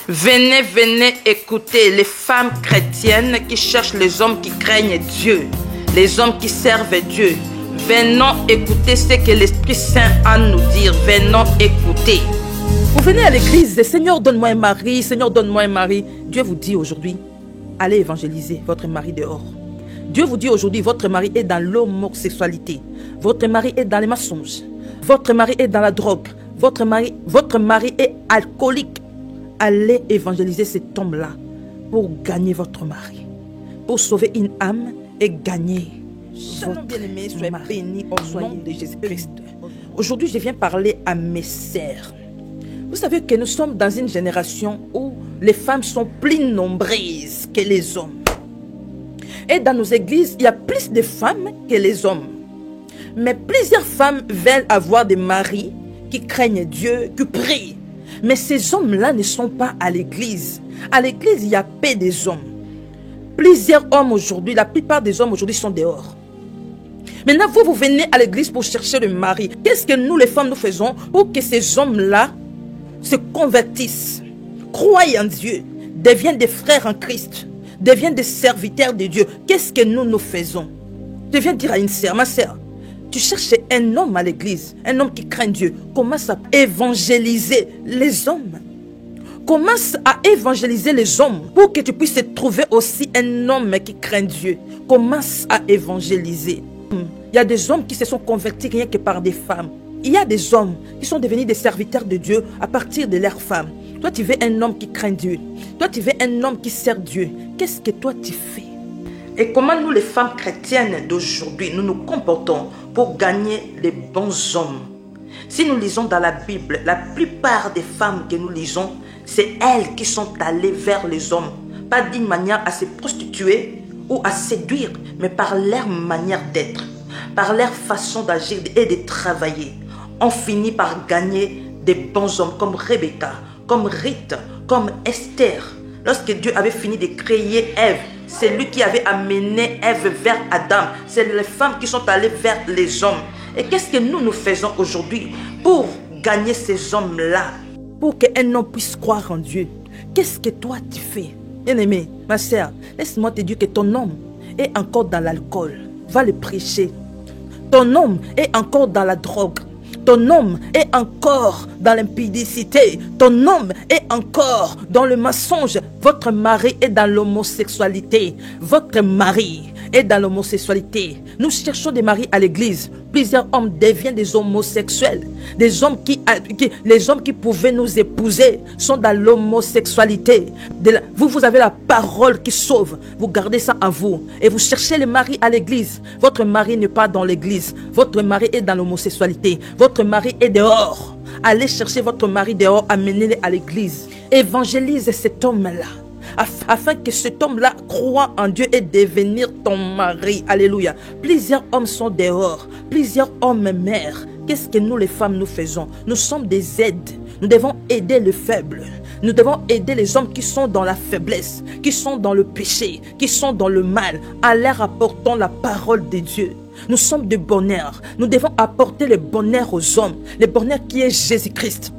Venez, venez écouter les femmes chrétiennes qui cherchent les hommes qui craignent Dieu, les hommes qui servent Dieu. Venons écouter ce que l'Esprit Saint a à nous dire. Venons écouter. Vous venez à l'église, Seigneur, donne-moi un mari, Seigneur, donne-moi un mari. Dieu vous dit aujourd'hui, allez évangéliser votre mari dehors. Dieu vous dit aujourd'hui, votre mari est dans l'homosexualité. Votre mari est dans les mensonges. Votre mari est dans la drogue. Votre mari est alcoolique. Allez évangéliser cet homme-là pour gagner votre mari. Pour sauver une âme et gagner votre bien-aimé. Soyez bénis au nom de Jésus-Christ. Aujourd'hui, je viens parler à mes sœurs. Vous savez que nous sommes dans une génération où les femmes sont plus nombreuses que les hommes. Et dans nos églises, il y a plus de femmes que les hommes. Mais plusieurs femmes veulent avoir des maris qui craignent Dieu, qui prient. Mais ces hommes-là ne sont pas à l'église. À l'église, il y a peu des hommes. Plusieurs hommes aujourd'hui, la plupart des hommes aujourd'hui sont dehors. Maintenant, vous venez à l'église pour chercher le mari. Qu'est-ce que nous, les femmes, nous faisons pour que ces hommes-là se convertissent, croient en Dieu, deviennent des frères en Christ, deviennent des serviteurs de Dieu? Qu'est-ce que nous faisons? Je viens dire à une sœur, ma sœur, tu cherches un homme à l'église, un homme qui craint Dieu. Commence à évangéliser les hommes. Commence à évangéliser les hommes pour que tu puisses trouver aussi un homme qui craint Dieu. Commence à évangéliser. Il y a des hommes qui se sont convertis rien que par des femmes. Il y a des hommes qui sont devenus des serviteurs de Dieu à partir de leurs femmes. Toi, tu veux un homme qui craint Dieu. Toi, tu veux un homme qui sert Dieu. Qu'est-ce que toi, tu fais? Et comment nous, les femmes chrétiennes d'aujourd'hui, nous nous comportons pour gagner les bons hommes? Si nous lisons dans la Bible, la plupart des femmes que nous lisons, c'est elles qui sont allées vers les hommes. Pas d'une manière à se prostituer ou à séduire, mais par leur manière d'être, par leur façon d'agir et de travailler. On finit par gagner des bons hommes comme Rebecca, comme Ruth, comme Esther. Lorsque Dieu avait fini de créer Ève, c'est lui qui avait amené Ève vers Adam. C'est les femmes qui sont allées vers les hommes. Et qu'est-ce que nous faisons aujourd'hui pour gagner ces hommes-là? Pour qu'un homme puisse croire en Dieu. Qu'est-ce que toi tu fais? Bien-aimé, ma sœur, laisse-moi te dire que ton homme est encore dans l'alcool. Va le prêcher. Ton homme est encore dans la drogue. Ton homme est encore dans l'impudicité. Ton homme est encore dans le mensonge. Votre mari est dans l'homosexualité. Votre mari est dans l'homosexualité. Nous cherchons des maris à l'église. Plusieurs hommes deviennent des homosexuels. Les hommes qui pouvaient nous épouser sont dans l'homosexualité. Vous avez la parole qui sauve. Vous gardez ça en vous. Et vous cherchez le mari à l'église. Votre mari n'est pas dans l'église. Votre mari est dans l'homosexualité. Votre mari est dehors. Allez chercher votre mari dehors, amenez-le à l'église. Évangélise cet homme-là, afin que cet homme-là croie en Dieu et devenir ton mari. Alléluia. Plusieurs hommes sont dehors. Plusieurs hommes meurent. Qu'est-ce que nous, les femmes, nous faisons? Nous sommes des aides. Nous devons aider les faibles. Nous devons aider les hommes qui sont dans la faiblesse, qui sont dans le péché, qui sont dans le mal, en leur apportant la parole de Dieu. Nous sommes de bonheur. Nous devons apporter le bonheur aux hommes. Le bonheur qui est Jésus-Christ.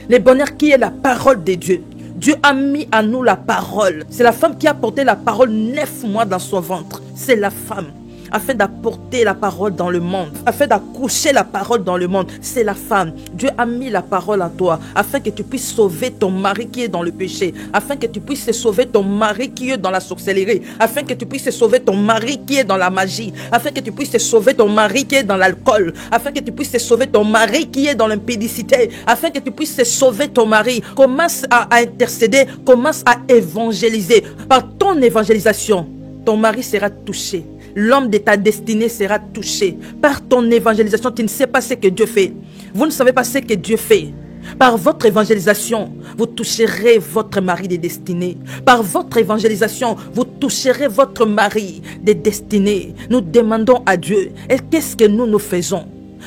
Le bonheur qui est la parole de Dieu. Dieu a mis à nous la parole. C'est la femme qui a porté la parole 9 mois dans son ventre. C'est la femme. Afin d'apporter la parole dans le monde, afin d'accoucher la parole dans le monde, c'est la femme. Dieu a mis la parole en toi, afin que tu puisses sauver ton mari qui est dans le péché, afin que tu puisses sauver ton mari qui est dans la sorcellerie, afin que tu puisses sauver ton mari qui est dans la magie, afin que tu puisses sauver ton mari qui est dans l'alcool, afin que tu puisses sauver ton mari qui est dans l'impudicité, afin que tu puisses sauver ton mari. Commence à intercéder, commence à évangéliser. Par ton évangélisation, ton mari sera touché. L'homme de ta destinée sera touché. Par ton évangélisation, tu ne sais pas ce que Dieu fait. Vous ne savez pas ce que Dieu fait. Par votre évangélisation, vous toucherez votre mari de destinée. Par votre évangélisation, vous toucherez votre mari de destinée. Nous demandons à Dieu, et qu'est-ce que nous faisons?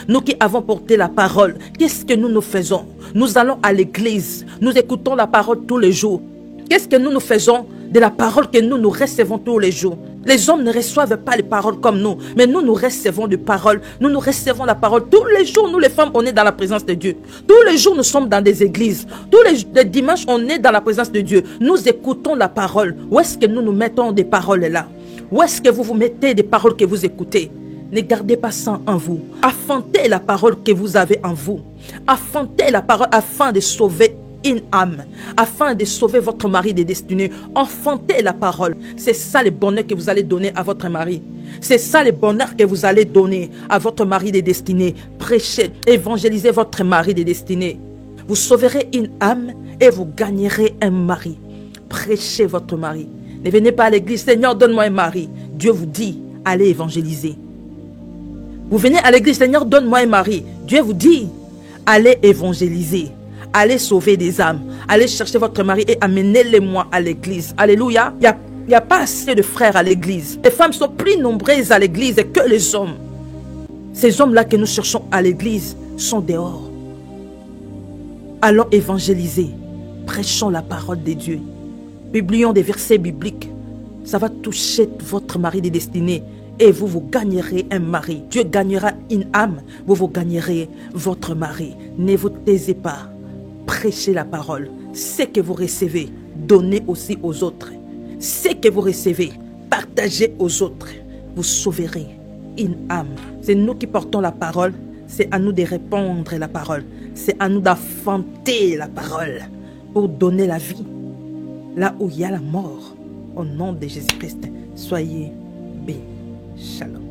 Nous qui avons porté la parole, qu'est-ce que nous faisons? Nous allons à l'église, nous écoutons la parole tous les jours. Qu'est-ce que nous faisons de la parole que nous recevons tous les jours? Les hommes ne reçoivent pas les paroles comme nous, mais nous recevons des paroles. Nous recevons la parole. Tous les jours, nous les femmes, on est dans la présence de Dieu. Tous les jours, nous sommes dans des églises. Tous les dimanches, on est dans la présence de Dieu. Nous écoutons la parole. Où est-ce que nous mettons des paroles là? Où est-ce que vous mettez des paroles que vous écoutez? Ne gardez pas ça en vous. Affrontez la parole que vous avez en vous. Affrontez la parole afin de sauver une âme, afin de sauver votre mari de destinée. Enfantez la parole. C'est ça le bonheur que vous allez donner à votre mari. C'est ça le bonheur que vous allez donner à votre mari de destinée. Prêchez, évangélisez votre mari de destinée. Vous sauverez une âme et vous gagnerez un mari. Prêchez votre mari. Ne venez pas à l'église, Seigneur, donne-moi un mari. Dieu vous dit, allez évangéliser. Vous venez à l'église, Seigneur, donne-moi un mari. Dieu vous dit, allez évangéliser. Allez sauver des âmes. Allez chercher votre mari et amenez-les-moi à l'église. Alléluia. Il n'y a pas assez de frères à l'église. Les femmes sont plus nombreuses à l'église que les hommes. Ces hommes-là que nous cherchons à l'église sont dehors. Allons évangéliser. Prêchons la parole de Dieu. Publions des versets bibliques. Ça va toucher votre mari de destinée. Et vous gagnerez un mari. Dieu gagnera une âme. Vous gagnerez votre mari. Ne vous taisez pas. Prêchez la parole. Ce que vous recevez, donnez aussi aux autres. Ce que vous recevez, partagez aux autres. Vous sauverez une âme. C'est nous qui portons la parole. C'est à nous de répondre la parole. C'est à nous d'enfanter la parole pour donner la vie là où il y a la mort. Au nom de Jésus-Christ, soyez bénis. Shalom.